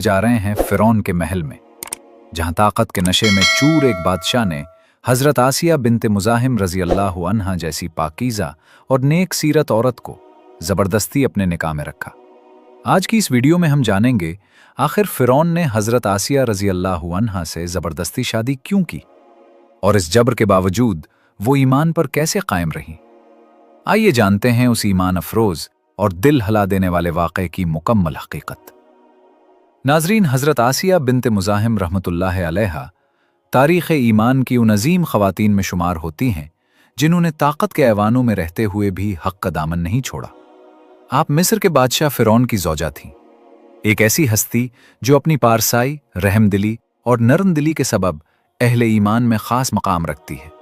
जा रहे हैं फिरौन के महल में, जहां ताकत के नशे में चूर एक बादशाह ने हजरत आसिया बिन्ते मुज़ाहिम रजी अल्लाह अन्हा जैसी पाकीज़ा और नेक सीरत औरत को ज़बरदस्ती अपने निकाह में रखा। आज की इस वीडियो में हम जानेंगे आखिर फिरौन ने हजरत आसिया रजी अल्लाह अन्हा से ज़बरदस्ती शादी क्यों की और इस जबर के बावजूद वो ईमान पर कैसे कायम रही। आइए जानते हैं उस ईमान अफरोज़ और दिल हिला देने वाले वाक़े की मुकम्मल हकीकत। नाजरीन, हजरत आसिया बिन्ते मुज़ाहिम रहमतुल्लाह अलैहा तारीख़ ईमान की उन अजीम ख़वातीन में शुमार होती हैं जिन्होंने ताकत के ऐवानों में रहते हुए भी हक़ का दामन नहीं छोड़ा। आप मिस्र के बादशाह फिरौन की ज़ौजा थीं, एक ऐसी हस्ती जो अपनी पारसाई, रहमदिली और नरमदिली के सबब अहले ईमान में ख़ास मकाम रखती है।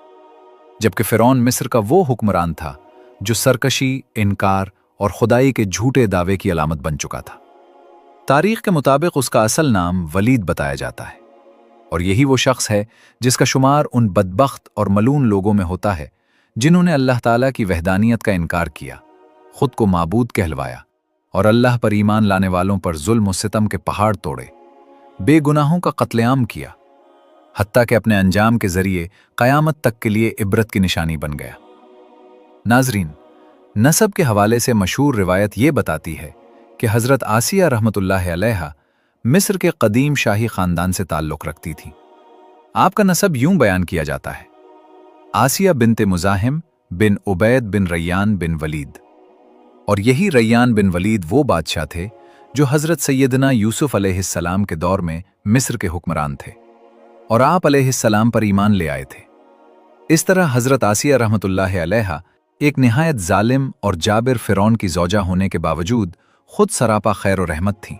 जबकि फिरौन मिस्र का वो हुक्मरान था जो सरकशी, इनकार और खुदाई के झूठे दावे की अलामत बन चुका था। तारीख के मुताबिक उसका असल नाम वलीद बताया जाता है और यही वो शख्स है जिसका शुमार उन बदबख्त और मलून लोगों में होता है जिन्होंने अल्लाह ताला की वहदानियत का इनकार किया, खुद को माबूद कहलवाया और अल्लाह पर ईमान लाने वालों पर जुल्म और सितम के पहाड़ तोड़े, बेगुनाहों का कत्लेआम किया, हत्ता के अपने अंजाम के जरिए क़यामत तक के लिए इबरत की निशानी बन गया। नाजरीन, नसब के हवाले से मशहूर रिवायत ये बताती है कि हज़रत आसिया रहमतुल्लाह अलैहा मिस्र के कदीम शाही ख़ानदान से ताल्लुक़ रखती थीं। आपका नसब यूं बयान किया जाता है, आसिया बिन्ते मुज़ाहिम बिन उबैद बिन रैयान बिन वलीद। और यही रैयान बिन वलीद वो बादशाह थे जो हज़रत सैयदना यूसुफ अलैहिस्सलाम के दौर में मिस्र के हुक्मरान थे और आप अलैहिस्सलाम पर ईमान ले आए थे। इस तरह हज़रत आसिया रहमतुल्लाह अलैहा एक निहायत जालिम और जाबिर फिरौन की ज़ौजा होने के बावजूद खुद सरापा खैर और रहमत थीं।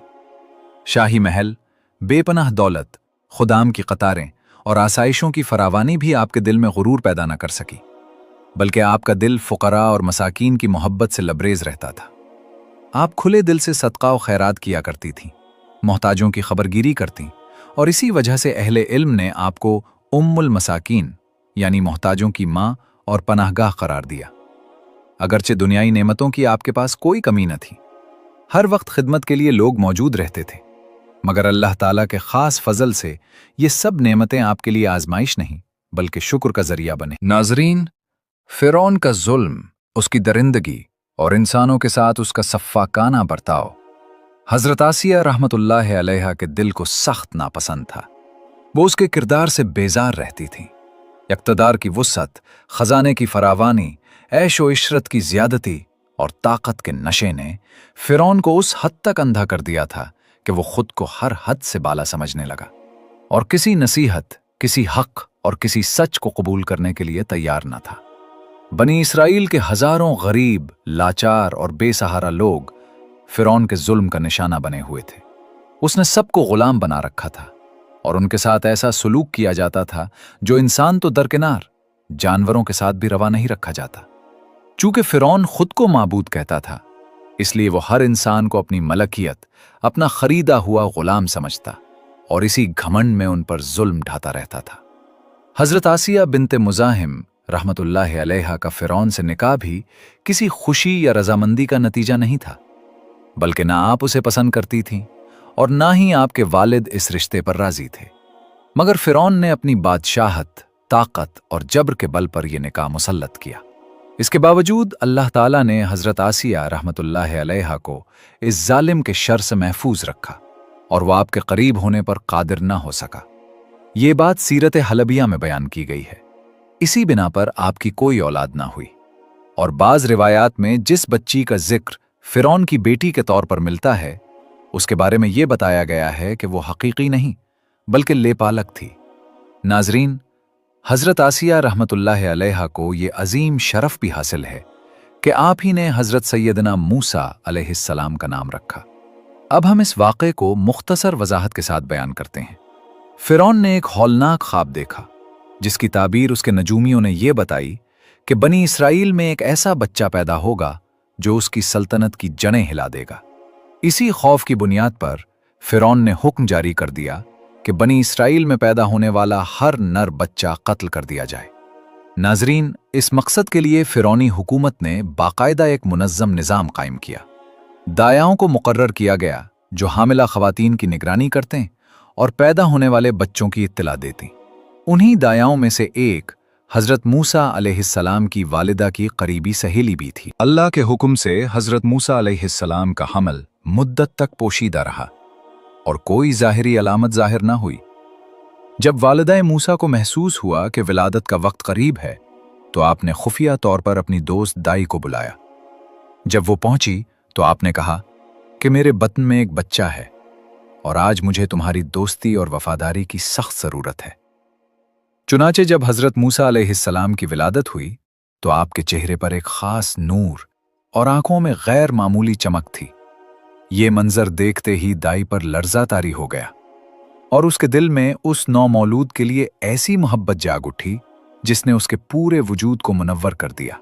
शाही महल, बेपनाह दौलत, खुदाम की कतारें और आसाइशों की फरावानी भी आपके दिल में गुरूर पैदा न कर सकी, बल्कि आपका दिल फ़ुक़रा और मसाकीन की मोहब्बत से लबरेज रहता था। आप खुले दिल से सदका और खैरात किया करती थीं, मोहताजों की खबरगिरी करतीं और इसी वजह से अहले इल्म ने आपको उम्मुल मसाकीन यानी मोहताजों की माँ और पनाहगाह करार दिया। अगरचे दुनियाई नेमतों की आपके पास कोई कमी न थी, हर वक्त खिदमत के लिए लोग मौजूद रहते थे, मगर अल्लाह ताला के ख़ास फजल से ये सब नेमतें आपके लिए आजमाइश नहीं बल्कि शुक्र का जरिया बने। नाजरीन, फिरौन का जुल्म, उसकी दरिंदगी और इंसानों के साथ उसका सफ़ाकाना बर्ताव हज़रत आसिया रहमतुल्लाह अलैहा के दिल को सख्त नापसंद था। वो उसके किरदार से बेजार रहती थीं। इक़्तिदार की वुसअत, ख़जाने की फरावानी, ऐश व इशरत की ज़्यादती और ताकत के नशे ने फिरौन को उस हद तक अंधा कर दिया था कि वो खुद को हर हद से बाला समझने लगा और किसी नसीहत, किसी हक और किसी सच को कबूल करने के लिए तैयार न था। बनी इसराइल के हजारों गरीब, लाचार और बेसहारा लोग फिरौन के जुल्म का निशाना बने हुए थे। उसने सबको गुलाम बना रखा था और उनके साथ ऐसा सलूक किया जाता था जो इंसान तो दरकिनार, जानवरों के साथ भी रवा नहीं रखा जाता। चूंकि फिरौन खुद को माबूद कहता था, इसलिए वो हर इंसान को अपनी मलकियत, अपना खरीदा हुआ गुलाम समझता और इसी घमंड में उन पर जुल्म ढाता रहता था। हज़रत आसिया बिन्ते मुज़ाहिम रहमतुल्लाह अलैहा का फिरौन से निकाह भी किसी खुशी या रजामंदी का नतीजा नहीं था, बल्कि ना आप उसे पसंद करती थीं और ना ही आपके वालिद इस रिश्ते पर राजी थे। मगर फिरौन ने अपनी बादशाहत, ताकत और जबर के बल पर यह निकाह मुसल्लत किया। इसके बावजूद अल्लाह ताला ने हज़रत आसिया रहमतुल्लाह अलैहा को इस जालिम के शर से महफूज रखा और वह आपके करीब होने पर कादिर न हो सका। ये बात सीरत हलबिया में बयान की गई है। इसी बिना पर आपकी कोई औलाद ना हुई और बाज़ रिवायात में जिस बच्ची का जिक्र फिरौन की बेटी के तौर पर मिलता है, उसके बारे में यह बताया गया है कि वो हकीकी नहीं बल्कि लेपालक थी। नाजरीन, हज़रत आसिया रहमतुल्लाह अलैहा को ये अजीम शरफ भी हासिल है कि आप ही ने हज़रत सैयदना मूसा अलैहिस्सलाम का नाम रखा। अब हम इस वाक़े को मुख्तसर वजाहत के साथ बयान करते हैं। फिरौन ने एक हौलनाक ख्वाब देखा जिसकी ताबीर उसके नजूमियों ने यह बताई कि बनी इसराइल में एक ऐसा बच्चा पैदा होगा जो उसकी सल्तनत की जड़ें हिला देगा। इसी खौफ की बुनियाद पर फिरौन ने हुक्म जारी कर दिया कि बनी इसराइल में पैदा होने वाला हर नर बच्चा कत्ल कर दिया जाए। नाजरीन, इस मकसद के लिए फिरौनी हुकूमत ने बाकायदा एक मुनज़्ज़म निज़ाम कायम किया। दायाओं को मुकर्रर किया गया जो हामिला खवातीन की निगरानी करते और पैदा होने वाले बच्चों की इत्तला देती। उन्हीं दायाओं में से एक हजरत मूसा अलैहिस्सलाम की वालिदा की करीबी सहेली भी थी। अल्लाह के हुक्म से हजरत मूसा अलैहिस्सलाम का हमल मुद्दत तक पोशीदा रहा और कोई ज़ाहिरी अलामत ज़ाहिर ना हुई। जब वालिदा मूसा को महसूस हुआ कि विलादत का वक्त करीब है, तो आपने खुफिया तौर पर अपनी दोस्त दाई को बुलाया। जब वो पहुंची तो आपने कहा कि मेरे बतन में एक बच्चा है और आज मुझे तुम्हारी दोस्ती और वफादारी की सख्त जरूरत है। चुनाचे जब हजरत मूसा अलैहिस्सलाम की विलादत हुई तो आपके चेहरे पर एक खास नूर और आंखों में गैर मामूली चमक थी। ये मंजर देखते ही दाई पर लर्जा तारी हो गया और उसके दिल में उस नौमौलूद के लिए ऐसी मोहब्बत जाग उठी जिसने उसके पूरे वजूद को मुनव्वर कर दिया।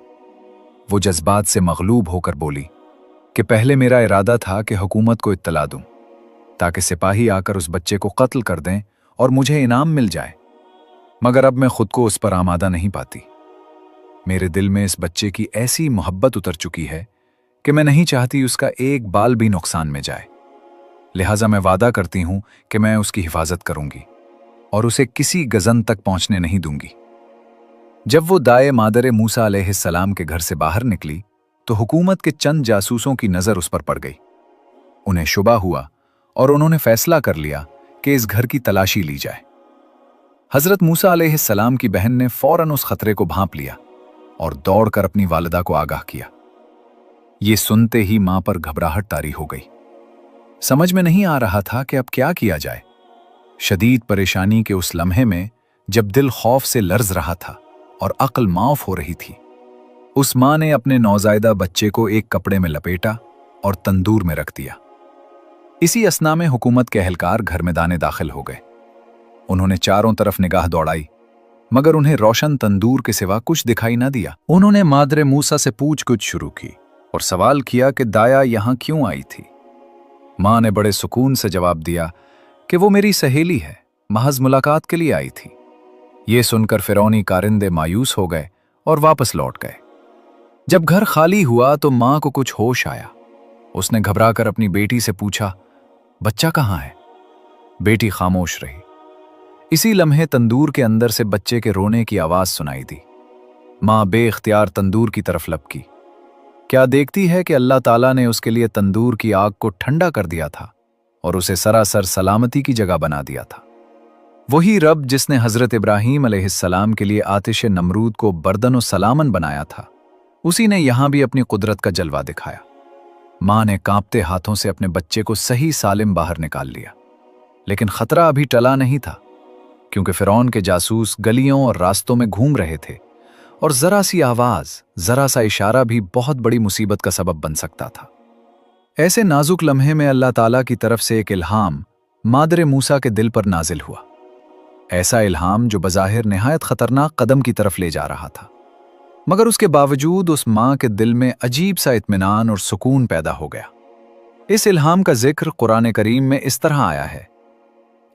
वो जज्बात से मगलूब होकर बोली कि पहले मेरा इरादा था कि हुकूमत को इत्तला दूं ताकि सिपाही आकर उस बच्चे को कत्ल कर दें और मुझे इनाम मिल जाए, मगर अब मैं खुद को उस पर आमादा नहीं पाती। मेरे दिल में इस बच्चे की ऐसी मोहब्बत उतर चुकी है कि मैं नहीं चाहती उसका एक बाल भी नुकसान में जाए। लिहाजा मैं वादा करती हूं कि मैं उसकी हिफाजत करूंगी और उसे किसी गजन तक पहुंचने नहीं दूंगी। जब वो दाए मादर मूसा अलैहिस्सलाम के घर से बाहर निकली तो हुकूमत के चंद जासूसों की नजर उस पर पड़ गई। उन्हें शुबा हुआ और उन्होंने फैसला कर लिया कि इस घर की तलाशी ली जाए। हजरत मूसा अलैहिस्सलाम की बहन ने फौरन उस खतरे को भांप लिया और दौड़कर अपनी वालिदा को आगाह किया। ये सुनते ही मां पर घबराहट तारी हो गई। समझ में नहीं आ रहा था कि अब क्या किया जाए। शदीद परेशानी के उस लम्हे में जब दिल खौफ से लर्ज रहा था और अक्ल माफ हो रही थी, उस मां ने अपने नौजायदा बच्चे को एक कपड़े में लपेटा और तंदूर में रख दिया। इसी असना में हुकूमत के अहलकार घर में दाने दाखिल हो गए। उन्होंने चारों तरफ निगाह दौड़ाई, मगर उन्हें रोशन तंदूर के सिवा कुछ दिखाई न दिया। उन्होंने मादरे मूसा से पूछ-गुछ शुरू की और सवाल किया कि दाया यहां क्यों आई थी। मां ने बड़े सुकून से जवाब दिया कि वो मेरी सहेली है, महज मुलाकात के लिए आई थी। ये सुनकर फिरौनी कारिंदे मायूस हो गए और वापस लौट गए। जब घर खाली हुआ तो मां को कुछ होश आया। उसने घबराकर अपनी बेटी से पूछा, बच्चा कहाँ है? बेटी खामोश रही। इसी लम्हे तंदूर के अंदर से बच्चे के रोने की आवाज सुनाई दी। मां बेख्तियार तंदूर की तरफ लपकी। क्या देखती है कि अल्लाह ताला ने उसके लिए तंदूर की आग को ठंडा कर दिया था और उसे सरासर सलामती की जगह बना दिया था। वही रब जिसने हजरत इब्राहीम अलैहिस्सलाम के लिए आतिश नमरूद को बर्दन सलामन बनाया था, उसी ने यहां भी अपनी कुदरत का जलवा दिखाया। मां ने कांपते हाथों से अपने बच्चे को सही सालिम बाहर निकाल लिया, लेकिन खतरा अभी टला नहीं था, क्योंकि फिरौन के जासूस गलियों और रास्तों में घूम रहे थे और जरा सी आवाज, जरा सा इशारा भी बहुत बड़ी मुसीबत का सबब बन सकता था। ऐसे नाजुक लम्हे में अल्लाह ताला की तरफ से एक इल्हाम मादरे मूसा के दिल पर नाजिल हुआ। ऐसा इल्हाम जो बज़ाहिर निहायत खतरनाक कदम की तरफ ले जा रहा था, मगर उसके बावजूद उस मां के दिल में अजीब सा इत्मीनान और सुकून पैदा हो गया। इस इल्हाम का जिक्र कुरान करीम में इस तरह आया है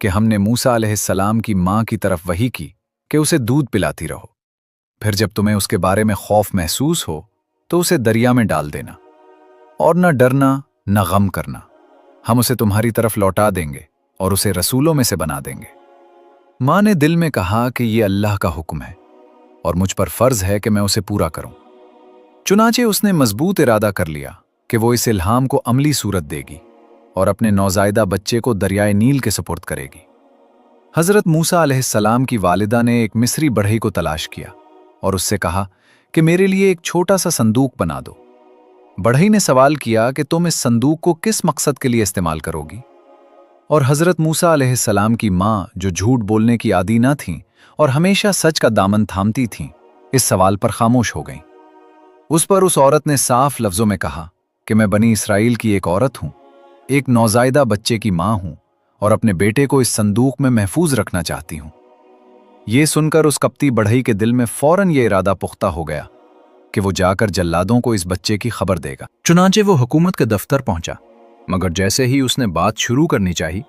कि हमने मूसा अलैहिस्सलाम की मां की तरफ वही की कि उसे दूध पिलाती रहो, फिर जब तुम्हें उसके बारे में खौफ महसूस हो तो उसे दरिया में डाल देना और न डरना न गम करना। हम उसे तुम्हारी तरफ लौटा देंगे और उसे रसूलों में से बना देंगे। मां ने दिल में कहा कि यह अल्लाह का हुक्म है और मुझ पर फर्ज है कि मैं उसे पूरा करूं। चुनाचे उसने मजबूत इरादा कर लिया कि वो इस इल्हाम को अमली सूरत देगी और अपने नौजायदा बच्चे को दरियाए नील के सुपुर्द करेगी। हजरत मूसा अलैहिस्सलाम की वालिदा ने एक मिस्री बढ़ई को तलाश किया और उससे कहा कि मेरे लिए एक छोटा सा संदूक बना दो। बढ़ई ने सवाल किया कि तुम इस संदूक को किस मकसद के लिए इस्तेमाल करोगी? और हजरत मूसा अलैहिस्सलाम की मां, जो झूठ बोलने की आदी न थीं और हमेशा सच का दामन थामती थीं, इस सवाल पर खामोश हो गईं। उस पर उस औरत ने साफ लफ्जों में कहा कि मैं बनी इसराइल की एक औरत हूं, एक नौजायदा बच्चे की मां हूं और अपने बेटे को इस संदूक में महफूज रखना चाहती हूं। ये सुनकर उस कपटी बढ़ई के दिल में फौरन ये इरादा पुख्ता हो गया कि वो जाकर जल्लादों को इस बच्चे की खबर देगा। चुनांचे वो हुकूमत के दफ्तर पहुंचा, मगर जैसे ही उसने बात शुरू करनी चाहिए,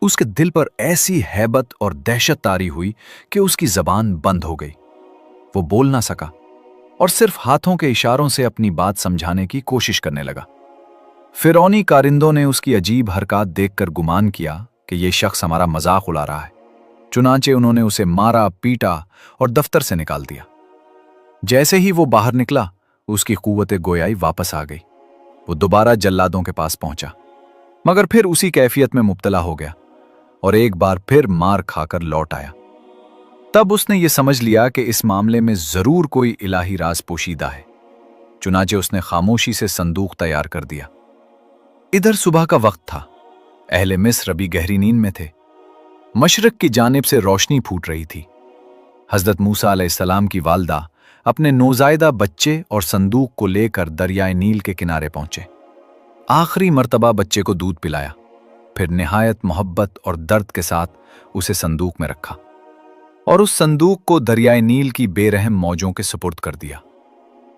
उसके दिल पर ऐसी हैबत और दहशत तारी हुई कि उसकी जबान बंद हो गई। वो बोल ना सका और सिर्फ हाथों के इशारों से अपनी बात समझाने की कोशिश करने लगा। फिरौनी कारिंदों ने उसकी अजीब हरकत देखकर गुमान किया कि ये शख्स हमारा मजाक उड़ा रहा है। चुनांचे उन्होंने उसे मारा, पीटा और दफ्तर से निकाल दिया। जैसे ही वो बाहर निकला, उसकी कुव्वते गोयाई वापस आ गई। वो दोबारा जल्लादों के पास पहुंचा, मगर फिर उसी कैफियत में मुब्तला हो गया और एक बार फिर मार खाकर लौट आया। तब उसने ये समझ लिया कि इस मामले में जरूर कोई इलाही राज पोशीदा है। चुनांचे उसने खामोशी से संदूक तैयार कर दिया। इधर सुबह का वक्त था। अहले मिस्र अभी गहरी नींद में थे। मशरक की जानिब से रोशनी फूट रही थी। हजरत मूसा अलैहिस्सलाम की वालदा अपने नौजायदा बच्चे और संदूक को लेकर दरियाए नील के किनारे पहुंचे। आखिरी मर्तबा बच्चे को दूध पिलाया, फिर निहायत मोहब्बत और दर्द के साथ उसे संदूक में रखा और उस संदूक को दरियाए नील की बेरहम मौजों के सुपुर्द कर दिया।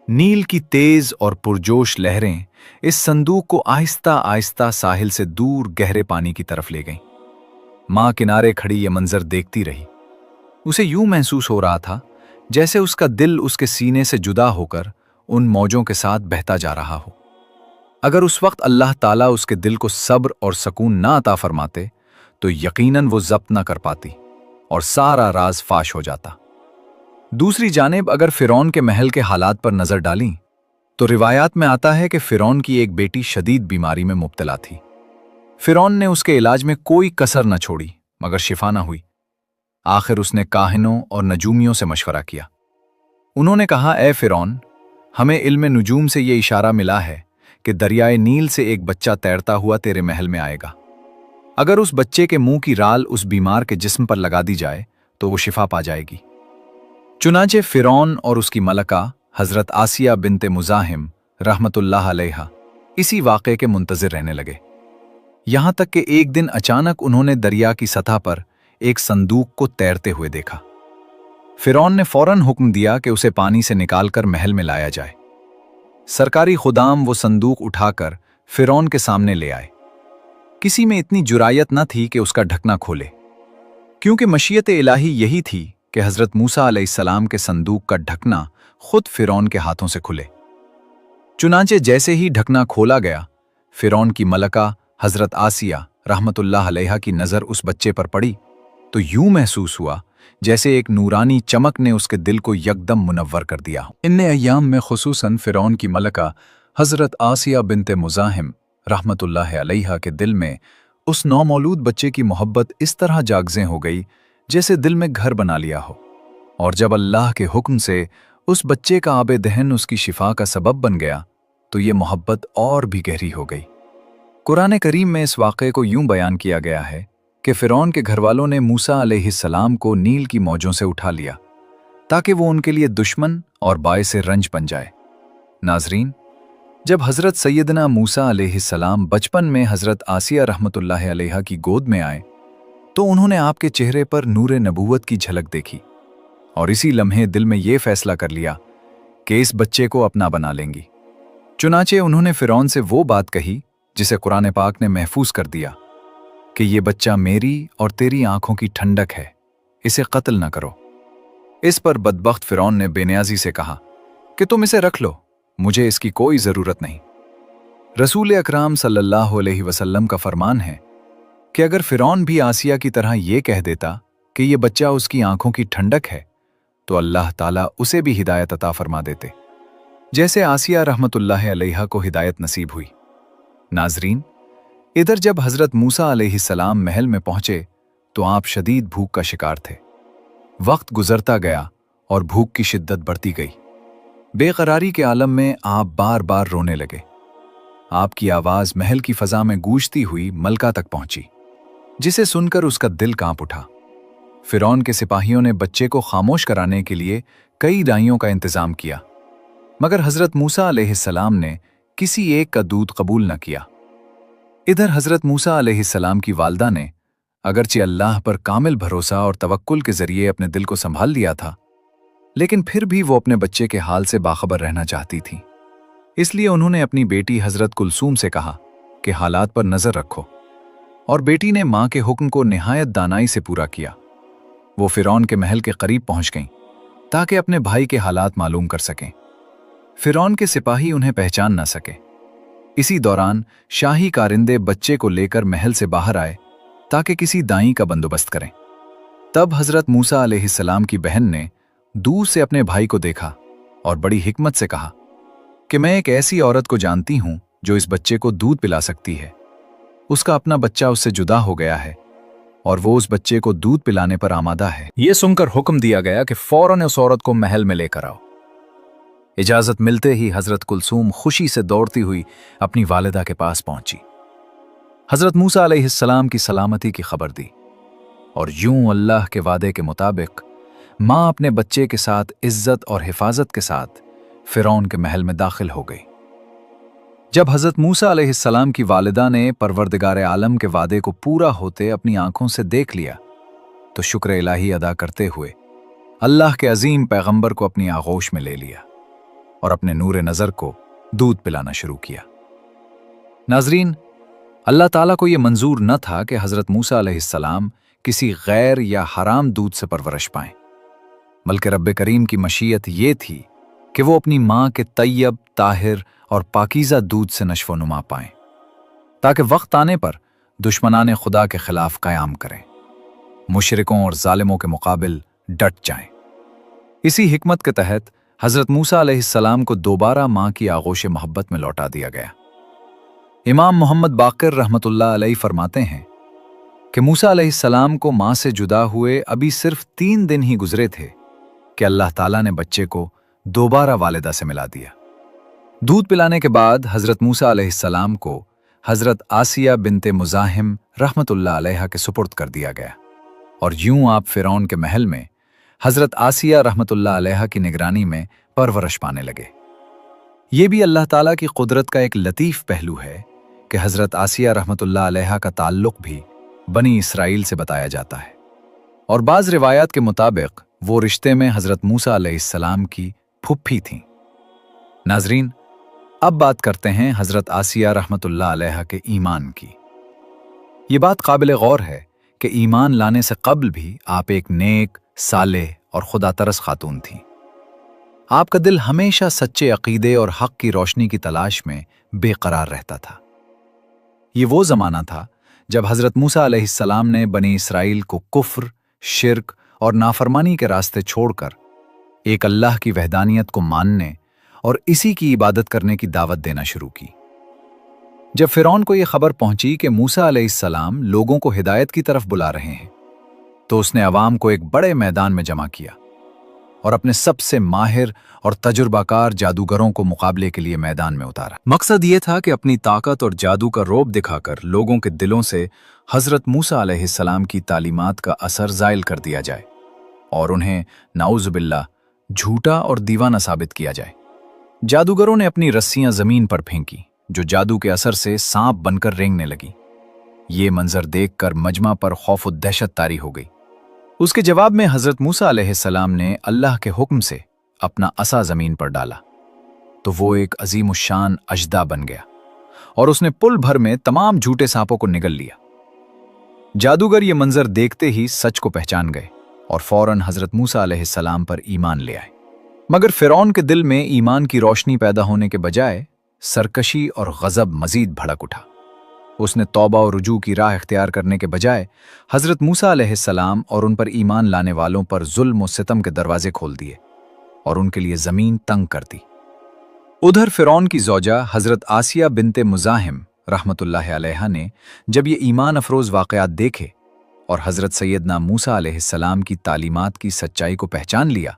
नील की तेज और पुरजोश लहरें इस संदूक को आहिस्ता आहिस्ता साहिल से दूर गहरे पानी की तरफ ले गईं। मां किनारे खड़ी ये मंजर देखती रही। उसे यूं महसूस हो रहा था जैसे उसका दिल उसके सीने से जुदा होकर उन मौजों के साथ बहता जा रहा हो। अगर उस वक्त अल्लाह ताला उसके दिल को सब्र और सकून ना अता फरमाते तो यकीनन वो जब्त ना कर पाती और सारा राज फाश हो जाता। दूसरी जानिब अगर फिरौन के महल के हालात पर नजर डाली तो रिवायात में आता है कि फिरौन की एक बेटी शदीद बीमारी में मुब्तला थी। फिरौन ने उसके इलाज में कोई कसर न छोड़ी, मगर शिफा न हुई। आखिर उसने काहिनों और नजूमियों से मशवरा किया। उन्होंने कहा, ए फिरौन, हमें इल्म नुजूम से ये इशारा मिला है कि दरियाए नील से एक बच्चा तैरता हुआ तेरे महल में आएगा। अगर उस बच्चे के मुंह की राल उस बीमार के जिस्म पर लगा दी जाए तो वो शिफा पा जाएगी। चुनांचे फिरौन और उसकी मलका हजरत आसिया बिन्ते मुज़ाहिम रहमतुल्लाह अलैहा इसी वाक़े के मुंतज़िर रहने लगे। यहां तक कि एक दिन अचानक उन्होंने दरिया की सतह पर एक संदूक को तैरते हुए देखा। फिरौन ने फौरन हुक्म दिया कि उसे पानी से निकालकर महल में लाया जाए। सरकारी खुदाम वो संदूक उठाकर फिरौन के सामने ले आए। किसी में इतनी जुरायत न थी कि उसका ढकना खोले, क्योंकि मशीयत इलाही यही थी कि हजरत मूसा अलैहिस्सलाम के संदूक का ढकना खुद फिरौन के हाथों से खुले। चुनांचे जैसे ही ढकना खोला गया, फिरौन की मलका हजरत आसिया रहमतुल्लाह अलैहा की नजर उस बच्चे पर पड़ी तो यूं महसूस हुआ जैसे एक नूरानी चमक ने उसके दिल को यकदम मुनव्वर कर दिया। इन अय्याम में खुसूसन फिरौन की मलका हजरत आसिया बिन्ते मुज़ाहिम रहमतुल्लाह अलैहा के दिल में उस नौमौलूद बच्चे की मोहब्बत इस तरह जागज़ें हो गई जैसे दिल में घर बना लिया हो। और जब अल्लाह के हुक्म से उस बच्चे का आबे दहन उसकी शिफा का सबब बन गया तो ये मोहब्बत और भी गहरी हो गई। कुरान करीम में इस वाक़े को यूं बयान किया गया है कि फिरौन के घरवालों ने मूसा अलैहिस्सलाम को नील की मौजों से उठा लिया ताकि वो उनके लिए दुश्मन और बाइसे रंज बन जाए। नाजरीन, जब हज़रत सैयदना मूसा अलैहिस्सलाम बचपन में हज़रत आसिया रहमतुल्लाह अलैहा की गोद में आए तो उन्होंने आपके चेहरे पर नूरे नबूवत की झलक देखी और इसी लम्हे दिल में ये फैसला कर लिया कि इस बच्चे को अपना बना लेंगी। चुनांचे उन्होंने फिरौन से वो बात कही जिसे कुरान पाक ने महफूज कर दिया कि ये बच्चा मेरी और तेरी आंखों की ठंडक है, इसे कत्ल न करो। इस पर बदबख्त फिरौन ने बेनियाजी से कहा कि तुम इसे रख लो, मुझे इसकी कोई जरूरत नहीं। रसूल अकराम सल्लल्लाहु अलैहि वसल्लम का फरमान है कि अगर फिरौन भी आसिया की तरह ये कह देता कि ये बच्चा उसकी आंखों की ठंडक है तो अल्लाह ताला उसे भी हिदायत अता फरमा देते, जैसे आसिया रहमतुल्लाह अलैहा को हिदायत नसीब हुई। नाजरीन, इधर जब हजरत मूसा अलैहिस्सलाम महल में पहुंचे तो आप शदीद भूख का शिकार थे। वक्त गुजरता गया और भूख की शिद्दत बढ़ती गई। बेकरारी के आलम में आप बार बार रोने लगे। आपकी आवाज महल की फजा में गूंजती हुई मलका तक पहुंची, जिसे सुनकर उसका दिल कांप उठा। फिरौन के सिपाहियों ने बच्चे को खामोश कराने के लिए कई दाइयों का इंतजाम किया, मगर हजरत मूसा अलैहिस्सलाम ने किसी एक का दूध कबूल न किया। इधर हजरत मूसा अलैहिस्सलाम की वालदा ने अगरचे अल्लाह पर कामिल भरोसा और तवक्कुल के जरिए अपने दिल को संभाल लिया था, लेकिन फिर भी वो अपने बच्चे के हाल से बाखबर रहना चाहती थी। इसलिए उन्होंने अपनी बेटी हजरत कुलसूम से कहा कि हालात पर नजर रखो, और बेटी ने मां के हुक्म को निहायत दानाई से पूरा किया। वो फिरौन के महल के करीब पहुंच गईं ताकि अपने भाई के हालात मालूम कर सकें। फिरौन के सिपाही उन्हें पहचान ना सके। इसी दौरान शाही कारिंदे बच्चे को लेकर महल से बाहर आए ताकि किसी दाई का बंदोबस्त करें। तब हजरत मूसा अलैहिस्सलाम की बहन ने दूर से अपने भाई को देखा और बड़ी हिकमत से कहा कि मैं एक ऐसी औरत को जानती हूं जो इस बच्चे को दूध पिला सकती है। उसका अपना बच्चा उससे जुदा हो गया है और वो उस बच्चे को दूध पिलाने पर आमादा है। यह सुनकर हुक्म दिया गया कि फौरन उस औरत को महल में लेकर आओ। इजाजत मिलते ही हजरत कुलसूम खुशी से दौड़ती हुई अपनी वालिदा के पास पहुंची, हजरत मूसा अलैहिस्सलाम की सलामती की खबर दी और यूं अल्लाह के वादे के मुताबिक मां अपने बच्चे के साथ इज्जत और हिफाजत के साथ फिरौन के महल में दाखिल हो गई। जब हजरत मूसा अलैहिस्सलाम की वालिदा ने परवरदिगार आलम के वादे को पूरा होते अपनी आंखों से देख लिया तो शुक्र इलाही अदा करते हुए अल्लाह के अजीम पैगंबर को अपनी आगोश में ले लिया और अपने नूर नजर को दूध पिलाना शुरू किया। नाजरीन, अल्लाह ताला को यह मंजूर न था कि हजरत मूसा अलैहिस्सलाम किसी गैर या हराम दूध से परवरिश पाएं, बल्कि रब्बे करीम की मशीयत ये थी कि वो अपनी मां के तैयब, ताहिर और पाकीज़ा दूध से नश्व नुमा पाएं, ताकि वक्त आने पर दुश्मनाने खुदा के खिलाफ कयाम करें, मुशरिकों और जालिमों के मुकाबिल डट जाएं। इसी हिकमत के तहत हजरत मूसा अलैहिस्सलाम को दोबारा मां की आगोश मोहब्बत में लौटा दिया गया। इमाम मोहम्मद बाक़िर रहमतुल्लाह अलैहि फरमाते हैं कि मूसा अलैहिस्सलाम को मां से जुदा हुए अभी सिर्फ 3 दिन ही गुजरे थे कि अल्लाह ताला ने बच्चे को दोबारा वालिदा से मिला दिया। दूध पिलाने के बाद हजरत मूसा अलैहिस्सलाम को हजरत आसिया बिनते मुज़ाहिम रहमतुल्लाह अलैहा के सुपुर्द कर दिया गया और यूं आप फिरौन के महल में हजरत आसिया रहमतुल्लाह अलैहा की निगरानी में परवरिश पाने लगे। ये भी अल्लाह ताला की कुदरत का एक लतीफ़ पहलू है कि हजरत आसिया रहमतुल्लाह अलैहा का ताल्लुक भी बनी इसराइल से बताया जाता है और बाज़ रिवायात के मुताबिक वो रिश्ते में हजरत मूसा अलैहिस्सलाम की फुफ्फी थीं। नाजरीन, अब बात करते हैं हजरत आसिया रहमतुल्लाह अलैहा के ईमान की। ये बात काबिल गौर है कि ईमान लाने से कब्ल भी आप एक नेक, सालेह और खुदा तरस खातून थीं। आपका दिल हमेशा सच्चे अकीदे और हक की रोशनी की तलाश में बेकरार रहता था। ये वो ज़माना था जब हजरत मूसा अलैहिस्सलाम ने बनी इसराइल को कुफ्र, शिर्क और नाफरमानी के रास्ते छोड़कर एक अल्लाह की वहदानियत को मानने और इसी की इबादत करने की दावत देना शुरू की। जब फिरौन को यह खबर पहुंची कि मूसा अलैहिस्सलाम लोगों को हिदायत की तरफ बुला रहे हैं तो उसने अवाम को एक बड़े मैदान में जमा किया और अपने सबसे माहिर और तजुर्बाकार जादूगरों को मुकाबले के लिए मैदान में उतारा। मकसद ये था कि अपनी ताकत और जादू का रौब दिखाकर लोगों के दिलों से हजरत मूसा अलैहिस्सलाम की तालीमात का असर ज़ाइल कर दिया जाए और उन्हें नाउज़ुबिल्लाह झूठा और दीवाना साबित किया जाए। जादूगरों ने अपनी रस्सियां जमीन पर फेंकी जो जादू के असर से सांप बनकर रेंगने लगी। ये मंजर देखकर मजमा पर खौफ और दहशत तारी हो गई। उसके जवाब में हजरत मूसा अलैहिस्सलाम ने अल्लाह के हुक्म से अपना असा जमीन पर डाला तो वो एक अजीमुश्शान अजदा बन गया और उसने पुल भर में तमाम झूठे सांपों को निगल लिया। जादूगर ये मंजर देखते ही सच को पहचान गए और फौरन हजरत मूसा अलैहिस्सलाम पर ईमान ले आए। मगर फिरौन के दिल में ईमान की रोशनी पैदा होने के बजाय सरकशी और गजब मजीद भड़क उठा। उसने तौबा और रुजू की राह इख्तियार करने के बजाय हजरत मूसा अलैहिस्सलाम और उन पर ईमान लाने वालों पर जुल्म और सितम के दरवाजे खोल दिए और उनके लिए जमीन तंग कर दी। उधर फिरौन की ज़ौजा हजरत आसिया बिनते मुज़ाहिम रहमतुल्लाह अलैहा ने जब ये ईमान अफरोज वाक़यात देखे और हजरत सैयदना मूसा अलैहिस्सलाम की तालीमात की सच्चाई को पहचान लिया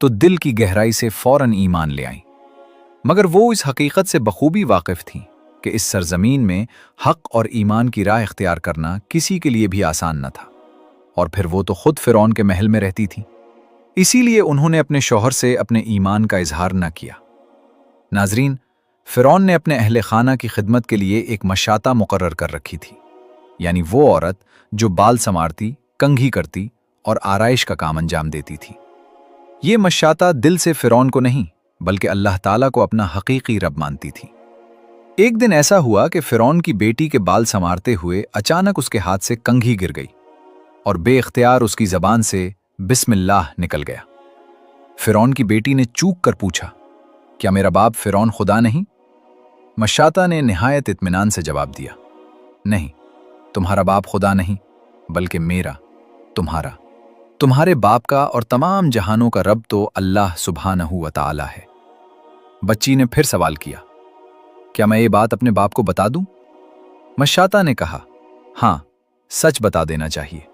तो दिल की गहराई से फौरन ईमान ले आईं। मगर वो इस हकीकत से बखूबी वाकिफ थीं कि इस सरजमीन में हक और ईमान की राह इख्तियार करना किसी के लिए भी आसान न था और फिर वो तो खुद फिरौन के महल में रहती थीं। इसीलिए उन्होंने अपने शौहर से अपने ईमान का इजहार न किया। नाजरीन, फिरौन ने अपने अहले खाना की खिदमत के लिए एक मशाता मुकर्रर कर रखी थी, यानी वो औरत जो बाल संवारती, कंघी करती और आराइश का काम अंजाम देती थी। ये मशाता दिल से फिरौन को नहीं बल्कि अल्लाह ताला को अपना हकीकी रब मानती थी। एक दिन ऐसा हुआ कि फिरौन की बेटी के बाल संवारते हुए अचानक उसके हाथ से कंघी गिर गई और बेइख्तियार उसकी जबान से बिस्मिल्लाह निकल गया। फिरौन की बेटी ने चूक कर पूछा, क्या मेरा बाप फिरौन खुदा नहीं? मशाता ने निहायत इत्मीनान से जवाब दिया, नहीं, तुम्हारा बाप खुदा नहीं, बल्कि मेरा, तुम्हारा, तुम्हारे बाप का और तमाम जहानों का रब तो अल्लाह सुब्हानहू व तआला है। बच्ची ने फिर सवाल किया, क्या मैं ये बात अपने बाप को बता दूं? मशाता ने कहा, हाँ, सच बता देना चाहिए।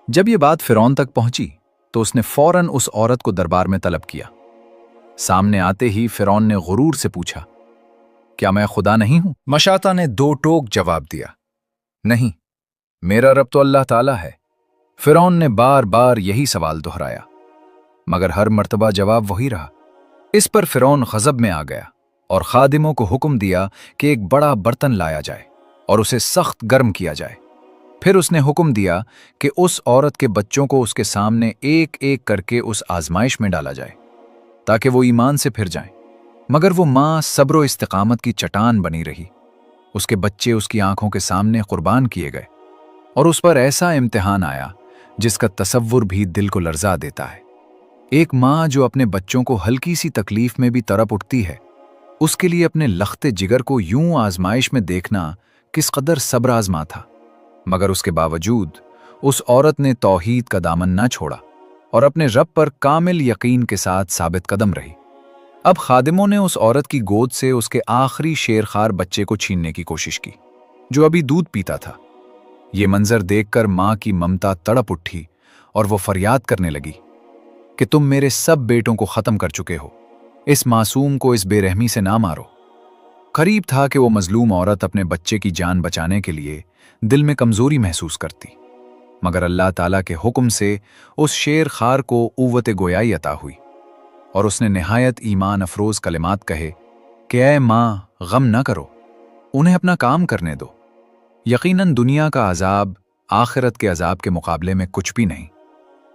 जब ये बात फिरौन तक पहुंची तो उसने फौरन उस औरत को दरबार में तलब किया। सामने आते ही फिरौन ने गुरूर से पूछा, क्या मैं खुदा नहीं हूं? मशाता ने दो टोक जवाब दिया, नहीं, मेरा रब तो अल्लाह ताला है। फिरौन ने बार बार यही सवाल दोहराया, मगर हर मर्तबा जवाब वही रहा। इस पर फिरौन गजब में आ गया और खादिमों को हुक्म दिया कि एक बड़ा बर्तन लाया जाए और उसे सख्त गर्म किया जाए। फिर उसने हुक्म दिया कि उस औरत के बच्चों को उसके सामने एक एक करके उस आजमाइश में डाला जाए ताकि वो ईमान से फिर जाएं। मगर वो माँ सब्र इस्तिकामत की चट्टान बनी रही। उसके बच्चे उसकी आंखों के सामने कुर्बान किए गए और उस पर ऐसा इम्तिहान आया जिसका तसव्वुर भी दिल को लर्जा देता है। एक माँ जो अपने बच्चों को हल्की सी तकलीफ में भी तड़प उठती है, उसके लिए अपने लख्ते जिगर को यूं आजमाइश में देखना किस कदर सब्र आजमा था। मगर उसके बावजूद उस औरत ने तौहीद का दामन ना छोड़ा और अपने रब पर कामिल यकीन के साथ साबित कदम रही। अब खादिमों ने उस औरत की गोद से उसके आखिरी शेरखार बच्चे को छीनने की कोशिश की, जो अभी दूध पीता था। ये मंजर देखकर माँ की ममता तड़प उठी और वो फरियाद करने लगी कि तुम मेरे सब बेटों को खत्म कर चुके हो, इस मासूम को इस बेरहमी से ना मारो। करीब था कि वो मजलूम औरत अपने बच्चे की जान बचाने के लिए दिल में कमजोरी महसूस करती, मगर अल्लाह ताला के हुक्म से उस शेर खार को क़ुव्वत गोयाई अता हुई और उसने निहायत ईमान अफरोज कलिमात कहे कि ऐ माँ, गम न करो, उन्हें अपना काम करने दो। यकीनन दुनिया का अजाब आखिरत के अजाब के मुकाबले में कुछ भी नहीं।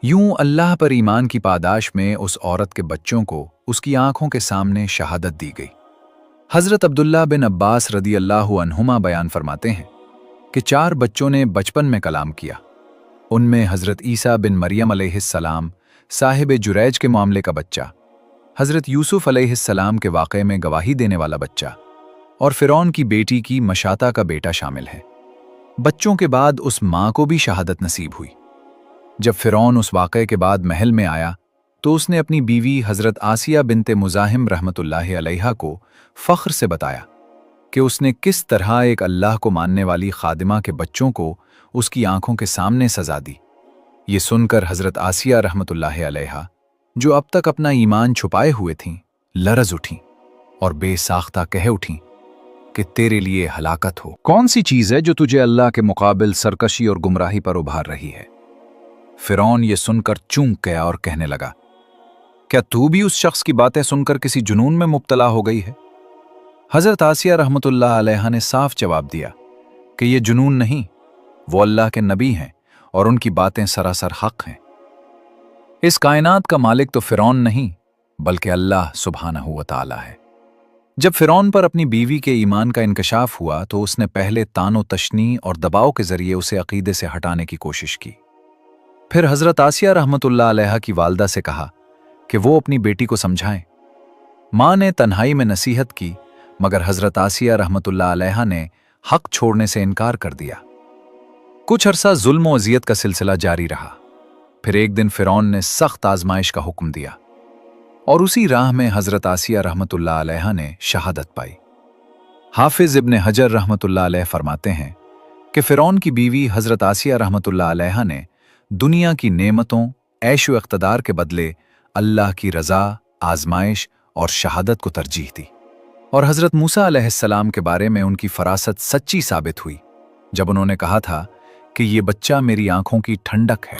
यूं अल्लाह पर ईमान की पादाश में उस औरत के बच्चों को उसकी आंखों के सामने शहादत दी गई। हजरत अब्दुल्ला बिन अब्बास रदी अल्लाहु अन्हुमा बयान फरमाते हैं कि 4 बच्चों ने बचपन में कलाम किया। उनमें हजरत ईसा बिन मरियम अलैहिस्सलाम साहिब जुरैज के मामले का बच्चा, हजरत यूसुफ अलैहिस्सलाम के वाक़े में गवाही देने वाला बच्चा और फिरौन की बेटी की मशाता का बेटा शामिल है। बच्चों के बाद उस माँ को भी शहादत नसीब हुई। जब फिरौन उस वाक़े के बाद महल में आया तो उसने अपनी बीवी हजरत आसिया बिनते मुज़ाहिम रहमतुल्लाहि अलैहा को फ़ख्र से बताया कि उसने किस तरह एक अल्लाह को मानने वाली खादिमा के बच्चों को उसकी आंखों के सामने सजा दी। ये सुनकर हजरत आसिया रहमतुल्लाहि अलैहा, जो अब तक अपना ईमान छुपाए हुए थीं, लरज उठीं और बेसाख्ता कह उठीं कि तेरे लिए हलाकत हो। कौन सी चीज़ है जो तुझे अल्लाह के मुकाबिल सरकशी और गुमराही पर उभार रही है? फिरौन ये सुनकर चूक गया और कहने लगा, क्या तू भी उस शख्स की बातें सुनकर किसी जुनून में मुब्तला हो गई है? हजरत आसिया रहमतुल्लाह अलैहा ने साफ जवाब दिया कि ये जुनून नहीं, वो अल्लाह के नबी हैं और उनकी बातें सरासर हक हैं। इस कायनात का मालिक तो फिरौन नहीं बल्कि अल्लाह सुब्हानहू व तआला है। जब फिरौन पर अपनी बीवी के ईमान का इंकशाफ हुआ तो उसने पहले तानो तशनी और दबाव के जरिए उसे अकीदे से हटाने की कोशिश की। फिर हजरत आसिया रहमतुल्लाह अलैहा की वालदा से कहा कि वो अपनी बेटी को समझाएं। माँ ने तन्हाई में नसीहत की, मगर हजरत आसिया रहमतुल्लाह अलैहा ने हक छोड़ने से इनकार कर दिया। कुछ अरसा जुल्म और अज़ियत का सिलसिला जारी रहा। फिर एक दिन फिरौन ने सख्त आजमाइश का हुक्म दिया और उसी राह में हजरत आसिया रहमतुल्लाह अलैहा ने शहादत पाई। हाफिज इब्न हजर रहमतुल्लाह अलैह फरमाते हैं कि फिरौन की बीवी हजरत आसिया रहमतुल्लाह अलैहा ने दुनिया की नेमतों, ऐश व इक़्तिदार के बदले अल्लाह की रज़ा, आजमाइश और शहादत को तरजीह दी। और हजरत मूसा अलैहिस्सलाम के बारे में उनकी फरासत सच्ची साबित हुई जब उन्होंने कहा था कि ये बच्चा मेरी आंखों की ठंडक है।